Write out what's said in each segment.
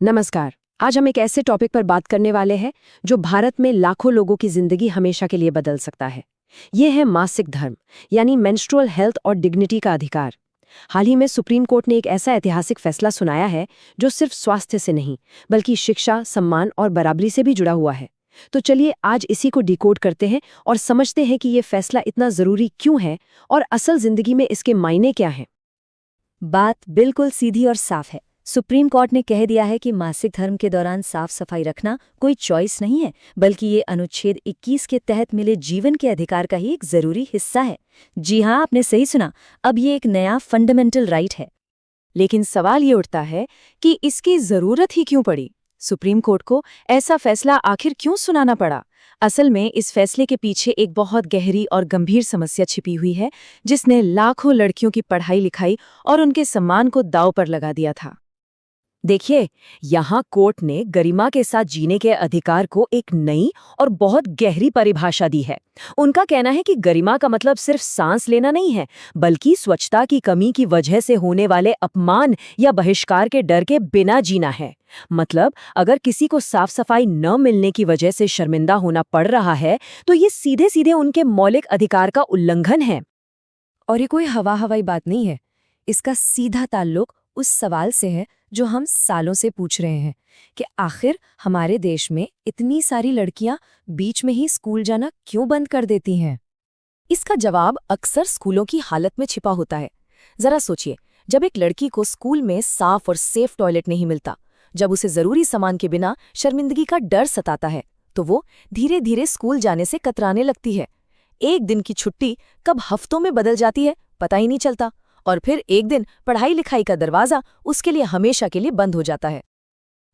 नमस्कार। आज हम एक ऐसे टॉपिक पर बात करने वाले हैं जो भारत में लाखों लोगों की जिंदगी हमेशा के लिए बदल सकता है। ये है मासिक धर्म, यानी मेंस्ट्रुअल हेल्थ और डिग्निटी का अधिकार। हाल ही में सुप्रीम कोर्ट ने एक ऐसा ऐतिहासिक फैसला सुनाया है जो सिर्फ स्वास्थ्य से नहीं, बल्कि शिक्षा, सम्मान और बराबरी से भी जुड़ा हुआ है। तो चलिए आज इसी को डिकोड करते हैं और समझते हैं कि ये फैसला इतना जरूरी क्यों है और असल जिंदगी में इसके मायने क्या हैं। बात बिल्कुल सीधी और साफ है। सुप्रीम कोर्ट ने कह दिया है कि मासिक धर्म के दौरान साफ सफाई रखना कोई चॉइस नहीं है, बल्कि ये अनुच्छेद 21 के तहत मिले जीवन के अधिकार का ही एक जरूरी हिस्सा है। जी हाँ, आपने सही सुना, अब ये एक नया फंडामेंटल राइट है। लेकिन सवाल ये उठता है कि इसकी जरूरत ही क्यों पड़ी? सुप्रीम कोर्ट को ऐसा फैसला आखिर क्यों सुनाना पड़ा? असल में इस फैसले के पीछे एक बहुत गहरी और गंभीर समस्या छिपी हुई है, जिसने लाखों लड़कियों की पढ़ाई लिखाई और उनके सम्मान को दांव पर लगा दिया था। देखिए, यहाँ कोर्ट ने गरिमा के साथ जीने के अधिकार को एक नई और बहुत गहरी परिभाषा दी है। उनका कहना है कि गरिमा का मतलब सिर्फ सांस लेना नहीं है, बल्कि स्वच्छता की कमी की वजह से होने वाले अपमान या बहिष्कार के डर के बिना जीना है। मतलब अगर किसी को साफ सफाई न मिलने की वजह से शर्मिंदा होना पड़ रहा है, तो ये सीधे सीधे उनके मौलिक अधिकार का उल्लंघन है। और ये कोई हवाई बात नहीं है। इसका सीधा ताल्लुक उस सवाल से है जो हम सालों से पूछ रहे हैं कि आखिर हमारे देश में इतनी सारी लड़कियां बीच में ही स्कूल जाना क्यों बंद कर देती हैं। इसका जवाब अक्सर स्कूलों की हालत में छिपा होता है। जरा सोचिए, जब एक लड़की को स्कूल में साफ और सेफ टॉयलेट नहीं मिलता, जब उसे जरूरी सामान के बिना शर्मिंदगी का डर सताता है, तो वो धीरे धीरे स्कूल जाने से कतराने लगती है। एक दिन की छुट्टी कब हफ्तों में बदल जाती है पता ही नहीं चलता, और फिर एक दिन पढ़ाई लिखाई का दरवाजा उसके लिए हमेशा के लिए बंद हो जाता है।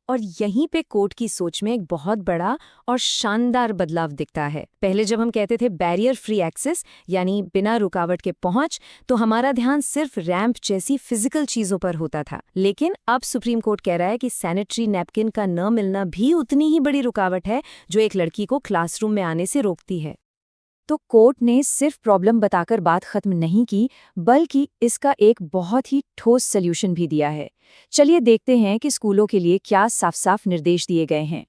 और यहीं पे कोर्ट की सोच में एक बहुत बड़ा और शानदार बदलाव दिखता है। पहले जब हम कहते थे बैरियर फ्री एक्सेस, यानी बिना रुकावट के पहुंच, तो हमारा ध्यान सिर्फ रैंप जैसी फिजिकल चीजों पर होता था। लेकिन अब सुप्रीम कोर्ट कह रहा है कि सैनिटरी नैपकिन का न मिलना भी उतनी ही बड़ी रुकावट है जो एक लड़की को क्लासरूम में आने से रोकती है। तो कोर्ट ने सिर्फ प्रॉब्लम बताकर बात खत्म नहीं की, बल्कि इसका एक बहुत ही ठोस सल्यूशन भी दिया है। चलिए देखते हैं कि स्कूलों के लिए क्या साफ साफ निर्देश दिए गए हैं।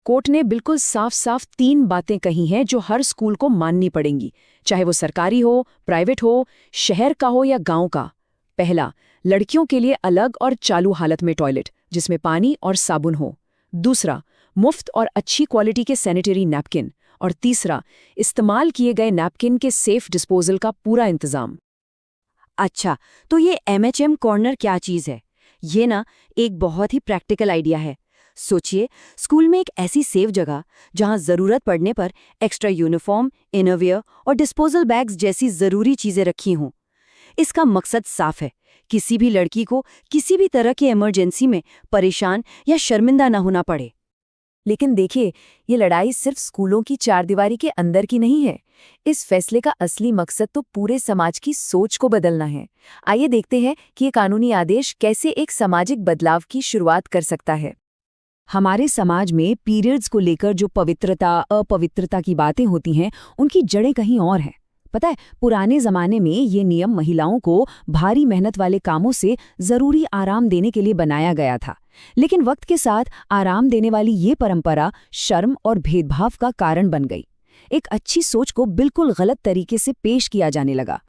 कोर्ट ने बिल्कुल साफ साफ 3 बातें कही हैं जो हर स्कूल को माननी पड़ेंगी, चाहे वो सरकारी हो, प्राइवेट हो, शहर का हो या गांव का। पहला, लड़कियों के लिए अलग और चालू हालत में टॉयलेट जिसमें पानी और साबुन हो। दूसरा, मुफ्त और अच्छी क्वालिटी के सैनिटरी नैपकिन। और तीसरा, इस्तेमाल किए गए नैपकिन के सेफ डिस्पोजल का पूरा इंतजाम। अच्छा, तो ये MHM कॉर्नर क्या चीज़ है? ये ना एक बहुत ही प्रैक्टिकल आइडिया है। सोचिए, स्कूल में एक ऐसी सेफ जगह जहां ज़रूरत पड़ने पर एक्स्ट्रा यूनिफॉर्म, इनरवियर और डिस्पोजल बैग्स जैसी ज़रूरी चीज़ें रखी हों। इसका मकसद साफ है, किसी भी लड़की को किसी भी तरह की इमरजेंसी में परेशान या शर्मिंदा न होना पड़े। लेकिन देखिए, ये लड़ाई सिर्फ स्कूलों की चारदीवारी के अंदर की नहीं है। इस फैसले का असली मकसद तो पूरे समाज की सोच को बदलना है। आइए देखते हैं कि ये कानूनी आदेश कैसे एक सामाजिक बदलाव की शुरुआत कर सकता है। हमारे समाज में पीरियड्स को लेकर जो पवित्रता अपवित्रता की बातें होती हैं, उनकी जड़ें कहीं और हैं। पता है, पुराने जमाने में ये नियम महिलाओं को भारी मेहनत वाले कामों से जरूरी आराम देने के लिए बनाया गया था। लेकिन वक्त के साथ आराम देने वाली ये परंपरा शर्म और भेदभाव का कारण बन गई। एक अच्छी सोच को बिल्कुल गलत तरीके से पेश किया जाने लगा।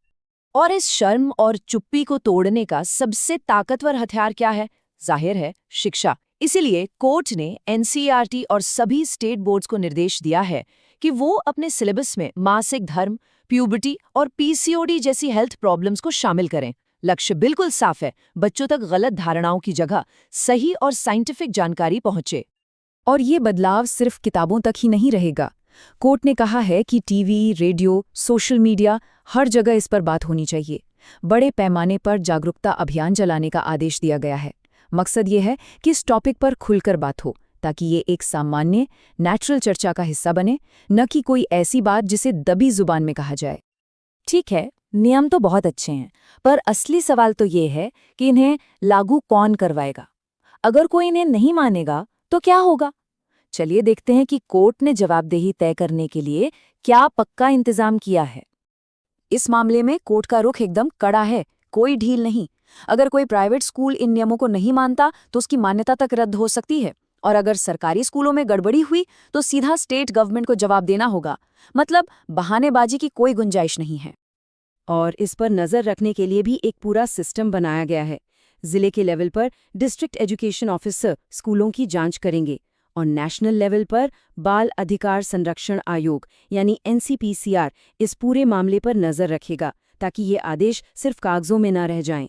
और इस शर्म और चुप्पी को तोड़ने का सबसे ताकतवर हथियार क्या है? जाहिर है, शिक्षा। इसीलिए कोर्ट ने NCERT और सभी स्टेट बोर्ड्स को निर्देश दिया है कि वो अपने सिलेबस में मासिक धर्म, प्यूबर्टी और PCOD जैसी हेल्थ प्रॉब्लम्स को शामिल करें। लक्ष्य बिल्कुल साफ है, बच्चों तक गलत धारणाओं की जगह सही और साइंटिफिक जानकारी पहुंचे। और ये बदलाव सिर्फ किताबों तक ही नहीं रहेगा। कोर्ट ने कहा है कि टीवी, रेडियो, सोशल मीडिया, हर जगह इस पर बात होनी चाहिए। बड़े पैमाने पर जागरूकता अभियान चलाने का आदेश दिया गया है। मकसद ये है कि इस टॉपिक पर खुलकर बात हो, ताकि ये एक सामान्य, नेचुरल चर्चा का हिस्सा बने, न कि कोई ऐसी बात जिसे दबी जुबान में कहा जाए। ठीक है, नियम तो बहुत अच्छे हैं, पर असली सवाल तो ये है कि इन्हें लागू कौन करवाएगा। अगर कोई इन्हें नहीं मानेगा तो क्या होगा? चलिए देखते हैं कि कोर्ट ने जवाबदेही तय करने के लिए क्या पक्का इंतजाम किया है। इस मामले में कोर्ट का रुख एकदम कड़ा है, कोई ढील नहीं। अगर कोई प्राइवेट स्कूल इन नियमों को नहीं मानता तो उसकी मान्यता तक रद्द हो सकती है, और अगर सरकारी स्कूलों में गड़बड़ी हुई तो सीधा स्टेट गवर्नमेंट को जवाब देना होगा। मतलब बहानेबाजी की कोई गुंजाइश नहीं है। और इस पर नज़र रखने के लिए भी एक पूरा सिस्टम बनाया गया है। जिले के लेवल पर डिस्ट्रिक्ट एजुकेशन ऑफिसर स्कूलों की जांच करेंगे और नेशनल लेवल पर बाल अधिकार संरक्षण आयोग यानी NCPCR इस पूरे मामले पर नज़र रखेगा ताकि ये आदेश सिर्फ कागजों में न रह जाएं।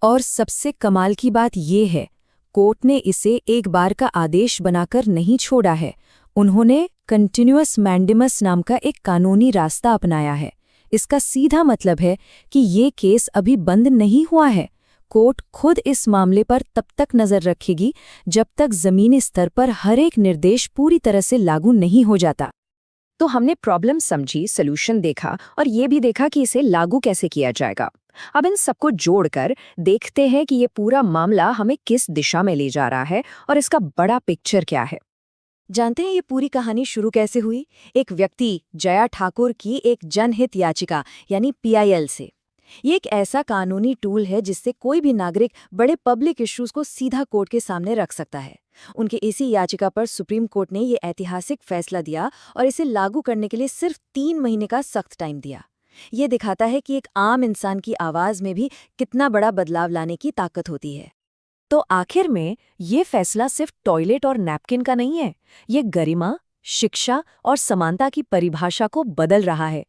और सबसे कमाल की बात ये है, कोर्ट ने इसे एक बार का आदेश बनाकर नहीं छोड़ा है। उन्होंने कंटिन्यूअस मैंडेमस नाम का एक कानूनी रास्ता अपनाया है। इसका सीधा मतलब है कि ये केस अभी बंद नहीं हुआ है। कोर्ट खुद इस मामले पर तब तक नजर रखेगी जब तक जमीनी स्तर पर हर एक निर्देश पूरी तरह से लागू नहीं हो जाता। तो हमने प्रॉब्लम समझी, सॉल्यूशन देखा और ये भी देखा कि इसे लागू कैसे किया जाएगा। अब इन सबको जोड़कर देखते हैं कि ये पूरा मामला हमें किस दिशा में ले जा रहा है और इसका बड़ा पिक्चर क्या है। जानते हैं ये पूरी कहानी शुरू कैसे हुई? एक व्यक्ति जया ठाकुर की एक जनहित याचिका यानी PIL से। ये एक ऐसा कानूनी टूल है जिससे कोई भी नागरिक बड़े पब्लिक इश्यूज को सीधा कोर्ट के सामने रख सकता है। उनके इसी याचिका पर सुप्रीम कोर्ट ने ये ऐतिहासिक फैसला दिया और इसे लागू करने के लिए सिर्फ 3 महीने का सख्त टाइम दिया। ये दिखाता है कि एक आम इंसान की आवाज में भी कितना बड़ा बदलाव लाने की ताकत होती है। तो आखिर में ये फैसला सिर्फ टॉयलेट और नैपकिन का नहीं है, ये गरिमा, शिक्षा और समानता की परिभाषा को बदल रहा है।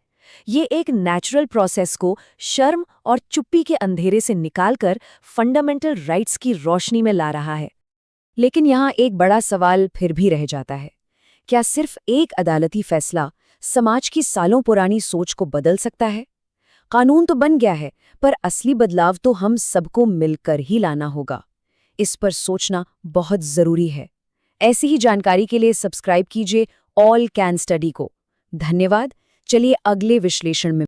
ये एक नेचुरल प्रोसेस को शर्म और चुप्पी के अंधेरे से निकालकर फंडामेंटल राइट्स की रोशनी में ला रहा है। लेकिन यहाँ एक बड़ा सवाल फिर भी रह जाता है, क्या सिर्फ एक अदालती फैसला समाज की सालों पुरानी सोच को बदल सकता है? कानून तो बन गया है, पर असली बदलाव तो हम सबको मिलकर ही लाना होगा। इस पर सोचना बहुत जरूरी है। ऐसी ही जानकारी के लिए सब्सक्राइब कीजिए ऑल कैन स्टडी को। धन्यवाद। चलिए अगले विश्लेषण में